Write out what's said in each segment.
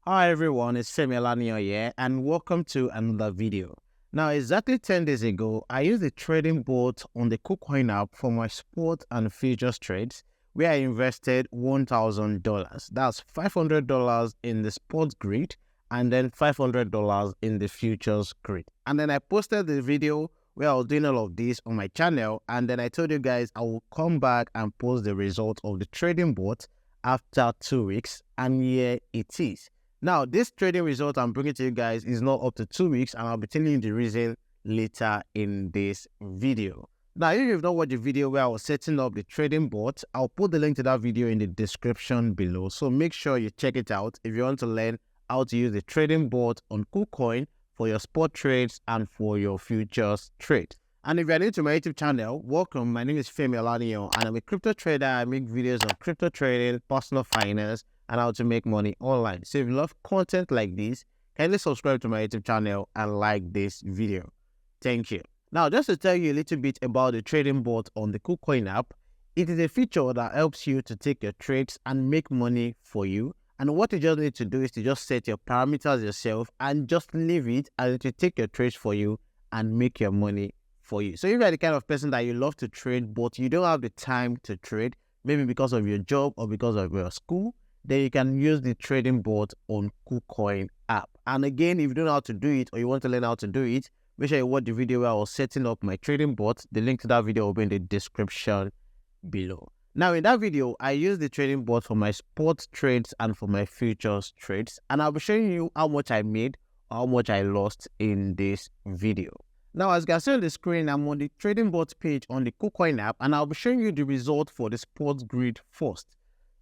Hi everyone, it's Femi here and welcome to another video. Now exactly 10 days ago, I used the trading bot on the Kucoin app for my spot and futures trades where I invested $1,000. That's $500 in the spot grid and then $500 in the futures grid. And then I posted the video where I was doing all of this on my channel, and then I told you guys I will come back and post the result of the trading bot after 2 weeks, and here it is. Now, this trading result I'm bringing to you guys is not up to 2 weeks, and I'll be telling you the reason later in this video. Now, if you've not watched the video where I was setting up the trading bot, I'll put the link to that video in the description below. So make sure you check it out if you want to learn how to use the trading bot on Kucoin for your spot trades and for your futures trades. And if you're new to my YouTube channel, welcome. My name is Femi and I'm a crypto trader. I make videos on crypto trading, personal finance, and how to make money online. So if you love content like this, kindly subscribe to my YouTube channel and like this video. Thank you. Now, just to tell you a little bit about the trading bot on the Kucoin app, it is a feature that helps you to take your trades and make money for you. And what you just need to do is to just set your parameters yourself and just leave it, and it will take your trades for you and make your money for you. So if you're the kind of person that you love to trade, but you don't have the time to trade, maybe because of your job or because of your school, then you can use the trading bot on Kucoin app. And again, if you don't know how to do it or you want to learn how to do it, make sure you watch the video where I was setting up my trading bot. The link to that video will be in the description below. Now, in that video, I use the trading bot for my spot trades and for my futures trades, and I'll be showing you how much I made or how much I lost in this video. Now, as you can see on the screen, I'm on the trading bot page on the Kucoin app, and I'll be showing you the result for the sports grid first.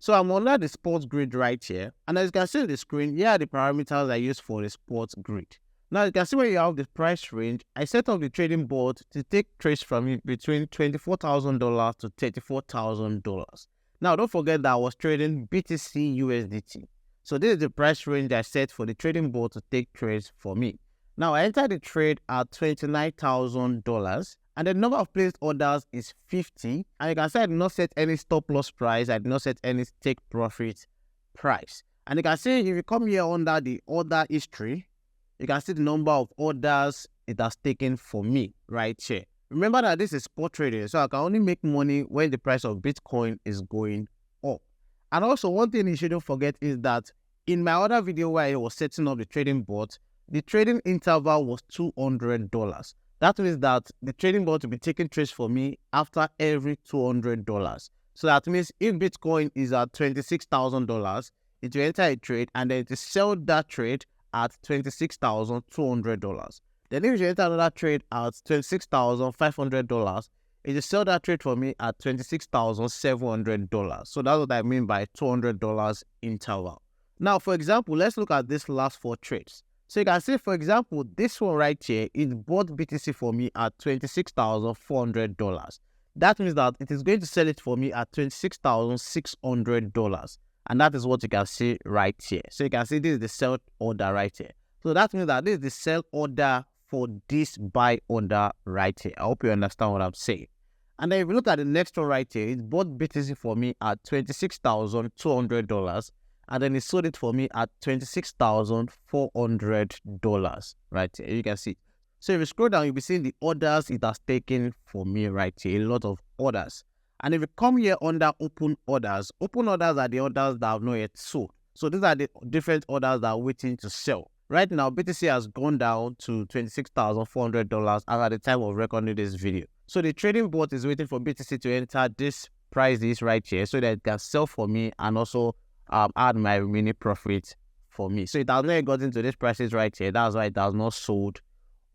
So I'm under the sports grid right here, and as you can see on the screen, here are the parameters I use for the sports grid. Now, you can see where you have the price range. I set up the trading bot to take trades from it between $24,000 to $34,000. Now, don't forget that I was trading BTC USDT. So this is the price range I set for the trading bot to take trades for me. Now, I entered the trade at $29,000, and the number of placed orders is 50. And you can see I did not set any stop loss price. I did not set any take profit price. And you can see if you come here under the order history, you can see the number of orders it has taken for me right here. Remember that this is spot trading, so I can only make money when the price of Bitcoin is going up. And also, one thing you shouldn't forget is that in my other video where I was setting up the trading bot, the trading interval was $200. That means that the trading bot will be taking trades for me after every $200. So that means if Bitcoin is at $26,000, it will enter a trade and then it will sell that trade at $26,200. Then if you enter another trade at $26,500, it will sell that trade for me at $26,700. So that's what I mean by $200 interval. Now, for example, let's look at this last 4 trades. So you can see, for example, this one right here, it bought BTC for me at $26,400. That means that it is going to sell it for me at $26,600. And that is what you can see right here. So you can see this is the sell order right here. So that means that this is the sell order for this buy order right here. I hope you understand what I'm saying. And then if you look at the next one right here, it bought BTC for me at $26,200. And then it sold it for me at $26,400 right here. You can see. So if you scroll down, you'll be seeing the orders it has taken for me right here. A lot of orders. And if you come here under open orders are the orders that have not yet sold. So these are the different orders that are waiting to sell. Right now, BTC has gone down to $26,400 at the time of recording this video. So the trading bot is waiting for BTC to enter this prices right here so that it can sell for me and also add my remaining profit for me. So it has not gotten to these prices right here. That's why it has not sold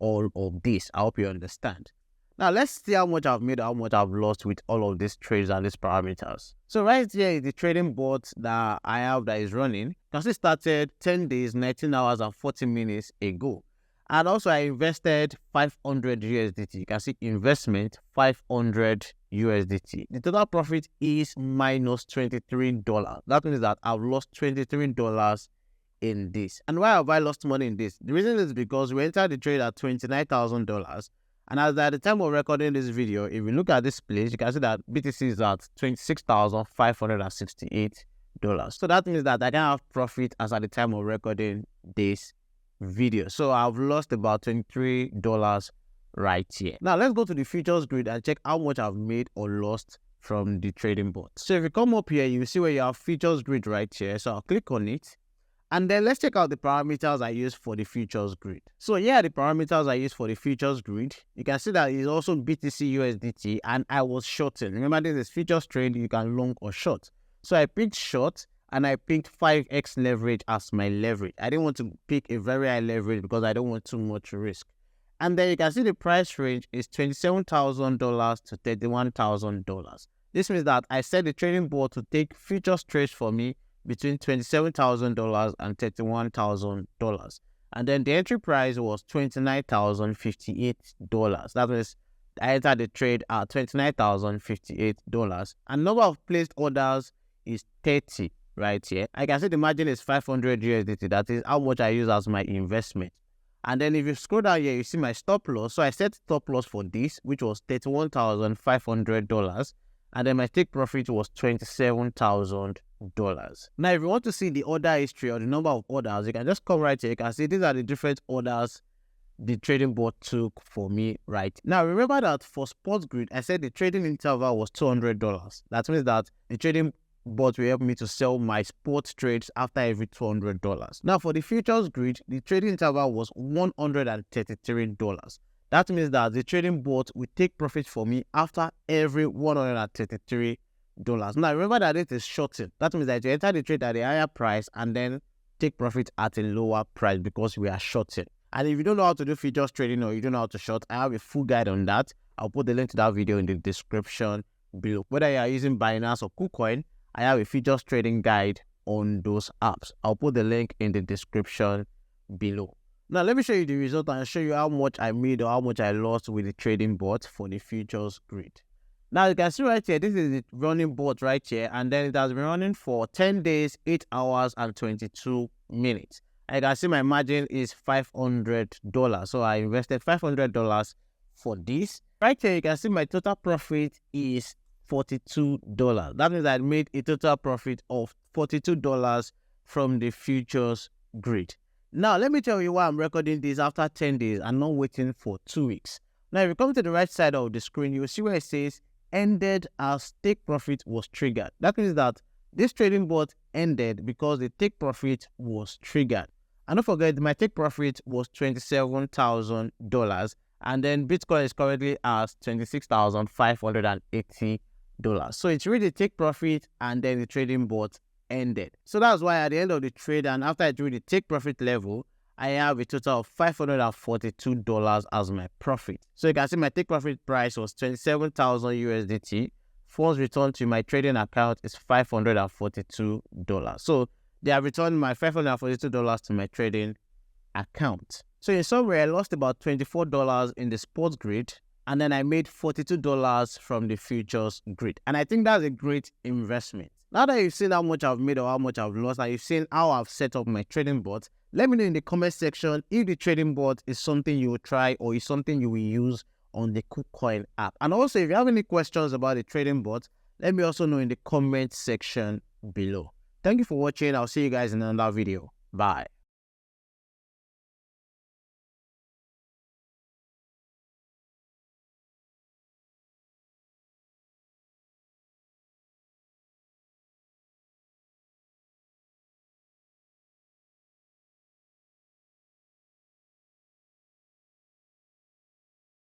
all of this. I hope you understand. Now, let's see how much I've made, how much I've lost with all of these trades and these parameters. So right here is the trading bot that I have that is running. You can see it started 10 days, 19 hours and 40 minutes ago. And also I invested 500 USDT. You can see investment 500 USDT. The total profit is minus $23. That means that I've lost $23 in this. And why have I lost money in this? The reason is because we entered the trade at $29,000. And as at the time of recording this video, if you look at this place, you can see that BTC is at 26,568 So that means that I can have profit as at the time of recording this video. So I've lost about $23 right here. Now let's go to the futures grid and check how much I've made or lost from the trading bot. So if you come up here, you see where you have futures grid right here. So I'll click on it. And then let's check out the parameters I use for the futures grid. So here are the parameters I use for the futures grid. You can see that it's also BTC USDT and I was shorting. Remember, this is futures trade, you can long or short. So I picked short and I picked 5x leverage as my leverage. I didn't want to pick a very high leverage because I don't want too much risk. And then you can see the price range is $27,000 to $31,000. This means that I set the trading board to take futures trades for me between $27,000 and $31,000. And then the entry price was $29,058. That means I entered the trade at $29,058. And number of placed orders is 30 right here. I can see the margin is 500 USDT. That is how much I use as my investment. And then if you scroll down here, you see my stop loss. So I set stop loss for this, which was $31,500. And then my take profit was $27,000. Now, if you want to see the order history or the number of orders, you can just come right here. You can see these are the different orders the trading bot took for me right now. Remember that for sports grid, I said the trading interval was $200. That means that the trading bot will help me to sell my sports trades after every $200. Now, for the futures grid, the trading interval was $133. That means that the trading bot will take profit for me after every $133. Now, remember that it is shorting. That means that you enter the trade at a higher price and then take profit at a lower price because we are shorting. And if you don't know how to do futures trading or you don't know how to short, I have a full guide on that. I'll put the link to that video in the description below. Whether you are using Binance or Kucoin, I have a futures trading guide on those apps. I'll put the link in the description below. Now, let me show you the result and show you how much I made or how much I lost with the trading bot for the futures grid. Now, you can see right here, this is the running bot right here, and then it has been running for 10 days, 8 hours, and 22 minutes. I can see my margin is $500. So I invested $500 for this. Right here, you can see my total profit is $42. That means I made a total profit of $42 from the futures grid. Now, let me tell you why I'm recording this after 10 days and not waiting for 2 weeks. Now, if you come to the right side of the screen, you will see where it says ended as take profit was triggered. That means that this trading bot ended because the take profit was triggered. And don't forget, my take profit was $27,000, and then Bitcoin is currently at $26,580. So it's really take profit and then the trading bot ended. So that's why at the end of the trade and after I do the take profit level, I have a total of $542 as my profit. So you can see my take profit price was 27,000 USDT. Funds returned to my trading account is $542. So they have returned my $542 to my trading account. So in summary, I lost about $24 in the sports grid, and then I made $42 from the futures grid. And I think that's a great investment. Now that you've seen how much I've made or how much I've lost, and you've seen how I've set up my trading bot, let me know in the comment section if the trading bot is something you will try or is something you will use on the Kucoin app. And also, if you have any questions about the trading bot, let me also know in the comment section below. Thank you for watching. I'll see you guys in another video. Bye.